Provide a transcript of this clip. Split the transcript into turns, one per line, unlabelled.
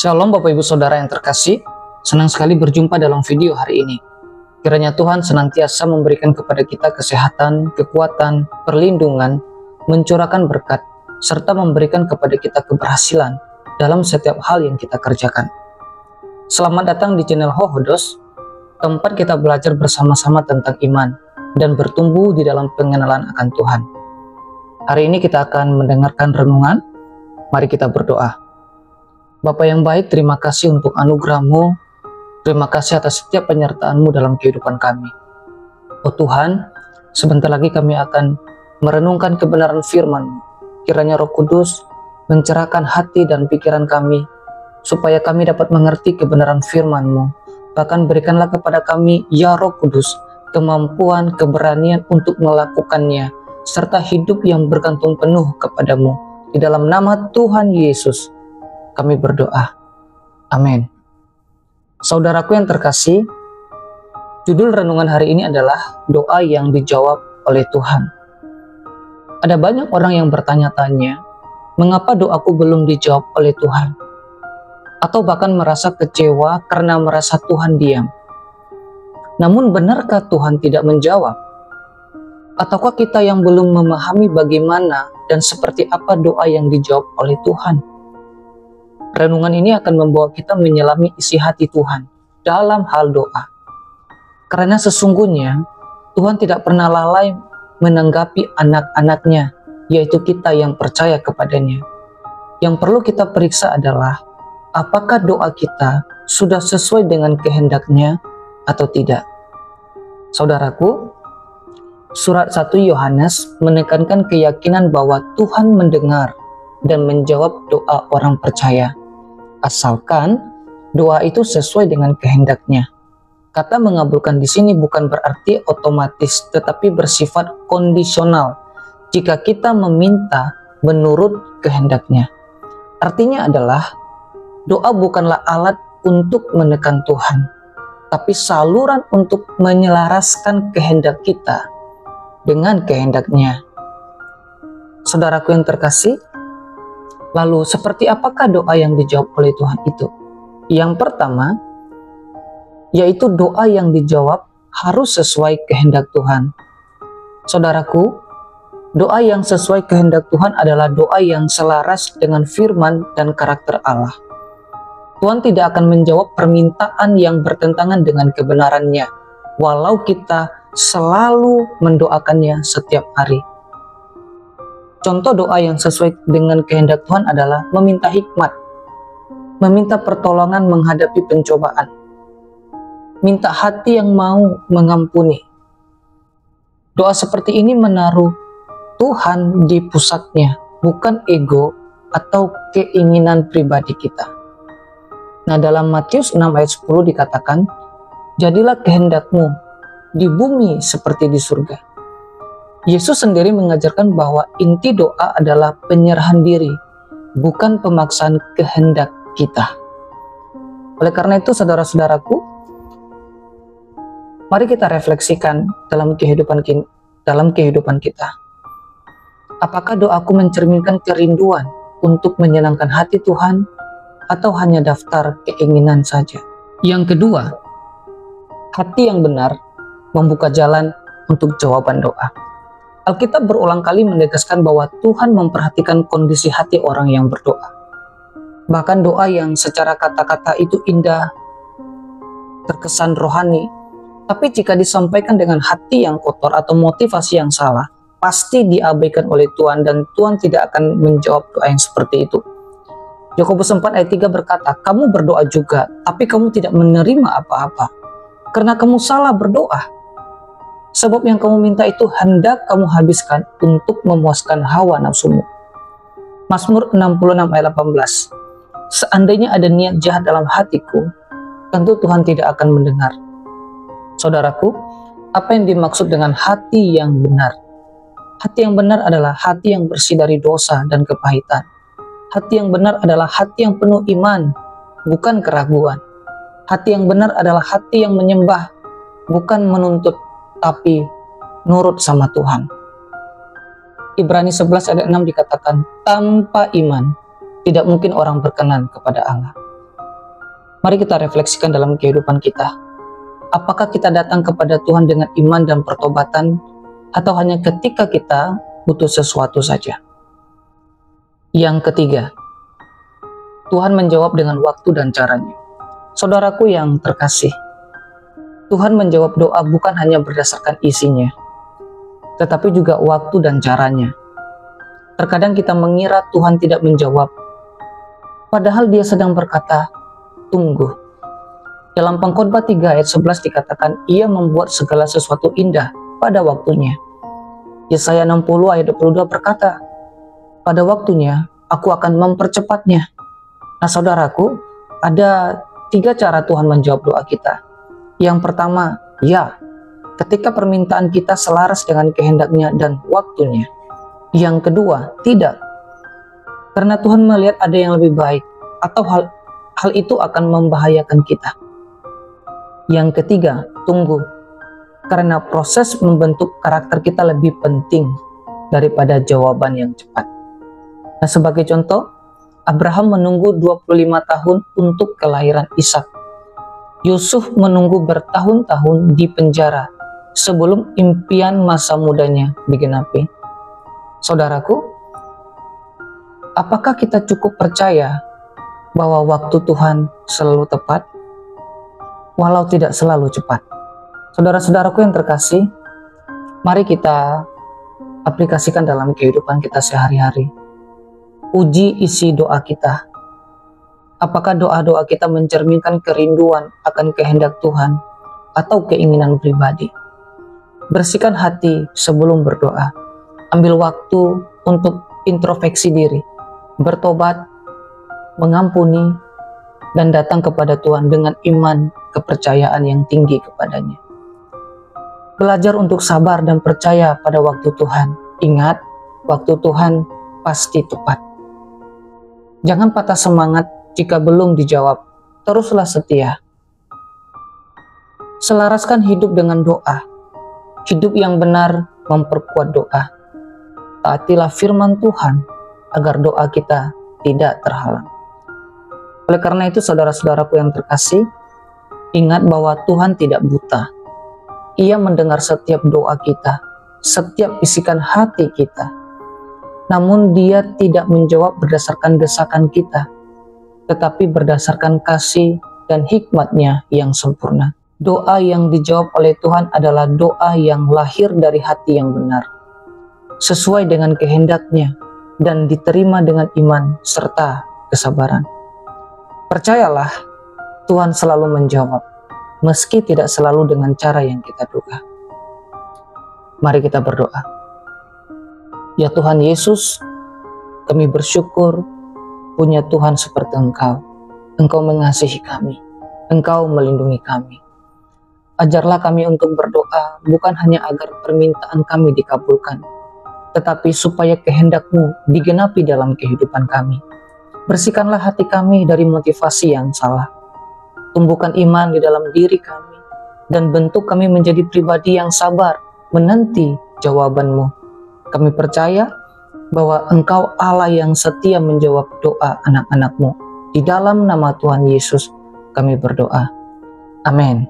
Shalom Bapak Ibu Saudara yang terkasih, senang sekali berjumpa dalam video hari ini. Kiranya Tuhan senantiasa memberikan kepada kita kesehatan, kekuatan, perlindungan, mencurahkan berkat, serta memberikan kepada kita keberhasilan dalam setiap hal yang kita kerjakan. Selamat datang di channel Hohodos, tempat kita belajar bersama-sama tentang iman dan bertumbuh di dalam pengenalan akan Tuhan. Hari ini kita akan mendengarkan renungan. Mari kita berdoa. Bapa yang baik, terima kasih untuk anugerah-Mu. Terima kasih atas setiap penyertaan-Mu dalam kehidupan kami. Oh Tuhan, sebentar lagi kami akan merenungkan kebenaran firman-Mu. Kiranya Roh Kudus mencerahkan hati dan pikiran kami, supaya kami dapat mengerti kebenaran firman-Mu. Bahkan berikanlah kepada kami, ya Roh Kudus, kemampuan, keberanian untuk melakukannya, serta hidup yang bergantung penuh kepadamu. Di dalam nama Tuhan Yesus, kami berdoa. Amin. Saudaraku yang terkasih, judul renungan hari ini adalah doa yang dijawab oleh Tuhan. Ada banyak orang yang bertanya-tanya, mengapa doaku belum dijawab oleh Tuhan? Atau bahkan merasa kecewa karena merasa Tuhan diam. Namun benarkah Tuhan tidak menjawab? Ataukah kita yang belum memahami bagaimana dan seperti apa doa yang dijawab oleh Tuhan? Renungan ini akan membawa kita menyelami isi hati Tuhan dalam hal doa. Karena sesungguhnya Tuhan tidak pernah lalai menanggapi anak-anaknya, yaitu kita yang percaya kepadanya. Yang perlu kita periksa adalah apakah doa kita sudah sesuai dengan kehendaknya atau tidak. Saudaraku, surat 1 Yohanes menekankan keyakinan bahwa Tuhan mendengar dan menjawab doa orang percaya, asalkan doa itu sesuai dengan kehendaknya. Kata mengabulkan di sini bukan berarti otomatis, tetapi bersifat kondisional jika kita meminta menurut kehendaknya. Artinya adalah doa bukanlah alat untuk menekan Tuhan, tapi saluran untuk menyelaraskan kehendak kita dengan kehendaknya. Saudaraku yang terkasih, lalu seperti apakah doa yang dijawab oleh Tuhan itu? Yang pertama, yaitu doa yang dijawab harus sesuai kehendak Tuhan. Saudaraku, doa yang sesuai kehendak Tuhan adalah doa yang selaras dengan firman dan karakter Allah. Tuhan tidak akan menjawab permintaan yang bertentangan dengan kebenarannya, walau kita selalu mendoakannya setiap hari. Contoh doa yang sesuai dengan kehendak Tuhan adalah meminta hikmat, meminta pertolongan menghadapi pencobaan, minta hati yang mau mengampuni. Doa seperti ini menaruh Tuhan di pusatnya, bukan ego atau keinginan pribadi kita. Nah, dalam Matius 6 ayat 10 dikatakan, jadilah kehendakmu di bumi seperti di surga. Yesus sendiri mengajarkan bahwa inti doa adalah penyerahan diri, bukan pemaksaan kehendak kita. Oleh karena itu, saudara-saudaraku, mari kita refleksikan dalam kehidupan kita. Apakah doaku mencerminkan kerinduan untuk menyenangkan hati Tuhan, atau hanya daftar keinginan saja? Yang kedua, hati yang benar membuka jalan untuk jawaban doa. Alkitab berulang kali menegaskan bahwa Tuhan memperhatikan kondisi hati orang yang berdoa. Bahkan doa yang secara kata-kata itu indah, terkesan rohani, tapi jika disampaikan dengan hati yang kotor atau motivasi yang salah, pasti diabaikan oleh Tuhan dan Tuhan tidak akan menjawab doa yang seperti itu. Yakobus 4 ayat 3 berkata, kamu berdoa juga, tapi kamu tidak menerima apa-apa, karena kamu salah berdoa. Sebab yang kamu minta itu hendak kamu habiskan untuk memuaskan hawa nafsumu. Mazmur 66 ayat 18. Seandainya ada niat jahat dalam hatiku, tentu Tuhan tidak akan mendengar. Saudaraku, apa yang dimaksud dengan hati yang benar? Hati yang benar adalah hati yang bersih dari dosa dan kepahitan. Hati yang benar adalah hati yang penuh iman, bukan keraguan. Hati yang benar adalah hati yang menyembah, bukan menuntut, tapi nurut sama Tuhan. Ibrani 11 ayat 6 dikatakan, tanpa iman tidak mungkin orang berkenan kepada Allah. Mari kita refleksikan dalam kehidupan kita. Apakah kita datang kepada Tuhan dengan iman dan pertobatan, atau hanya ketika kita butuh sesuatu saja? Yang ketiga, Tuhan menjawab dengan waktu dan caranya. Saudaraku yang terkasih, Tuhan menjawab doa bukan hanya berdasarkan isinya, tetapi juga waktu dan caranya. Terkadang kita mengira Tuhan tidak menjawab, padahal Dia sedang berkata, tunggu. Dalam Pengkhotbah 3 ayat 11 dikatakan, Ia membuat segala sesuatu indah pada waktunya. Yesaya 60 ayat 22 berkata, pada waktunya aku akan mempercepatnya. Nah saudaraku, ada 3 cara Tuhan menjawab doa kita. Yang pertama, ya, ketika permintaan kita selaras dengan kehendaknya dan waktunya. Yang kedua, tidak. Karena Tuhan melihat ada yang lebih baik, atau hal itu akan membahayakan kita. Yang ketiga, tunggu. Karena proses membentuk karakter kita lebih penting daripada jawaban yang cepat. Nah, sebagai contoh, Abraham menunggu 25 tahun untuk kelahiran Ishak. Yusuf menunggu bertahun-tahun di penjara sebelum impian masa mudanya digenapi. Saudaraku, apakah kita cukup percaya bahwa waktu Tuhan selalu tepat, walau tidak selalu cepat? Saudara-saudaraku yang terkasih, mari kita aplikasikan dalam kehidupan kita sehari-hari. Uji isi doa kita. Apakah doa-doa kita mencerminkan kerinduan akan kehendak Tuhan atau keinginan pribadi? Bersihkan hati sebelum berdoa. Ambil waktu untuk introspeksi diri, bertobat, mengampuni, dan datang kepada Tuhan dengan iman kepercayaan yang tinggi kepadanya. Belajar untuk sabar dan percaya pada waktu Tuhan. Ingat, waktu Tuhan pasti tepat. Jangan patah semangat jika belum dijawab. Teruslah setia. Selaraskan hidup dengan doa. Hidup yang benar memperkuat doa. Taatilah firman Tuhan agar doa kita tidak terhalang. Oleh karena itu, saudara-saudaraku yang terkasih, ingat bahwa Tuhan tidak buta. Ia mendengar setiap doa kita, setiap bisikan hati kita. Namun Dia tidak menjawab berdasarkan desakan kita, tetapi berdasarkan kasih dan hikmat-Nya yang sempurna. Doa yang dijawab oleh Tuhan adalah doa yang lahir dari hati yang benar, sesuai dengan kehendak-Nya, dan diterima dengan iman serta kesabaran. Percayalah, Tuhan selalu menjawab, meski tidak selalu dengan cara yang kita duga. Mari kita berdoa. Ya Tuhan Yesus, kami bersyukur punya Tuhan seperti Engkau. Engkau mengasihi kami, Engkau melindungi kami. Ajarlah kami untuk berdoa bukan hanya agar permintaan kami dikabulkan, tetapi supaya kehendak-Mu digenapi dalam kehidupan kami. Bersihkanlah hati kami dari motivasi yang salah. Tumbuhkan iman di dalam diri kami, dan bentuk kami menjadi pribadi yang sabar, menanti jawaban-Mu. Kami percaya bahwa Engkau Allah yang setia menjawab doa anak-anak-Mu. Di dalam nama Tuhan Yesus kami berdoa. Amin.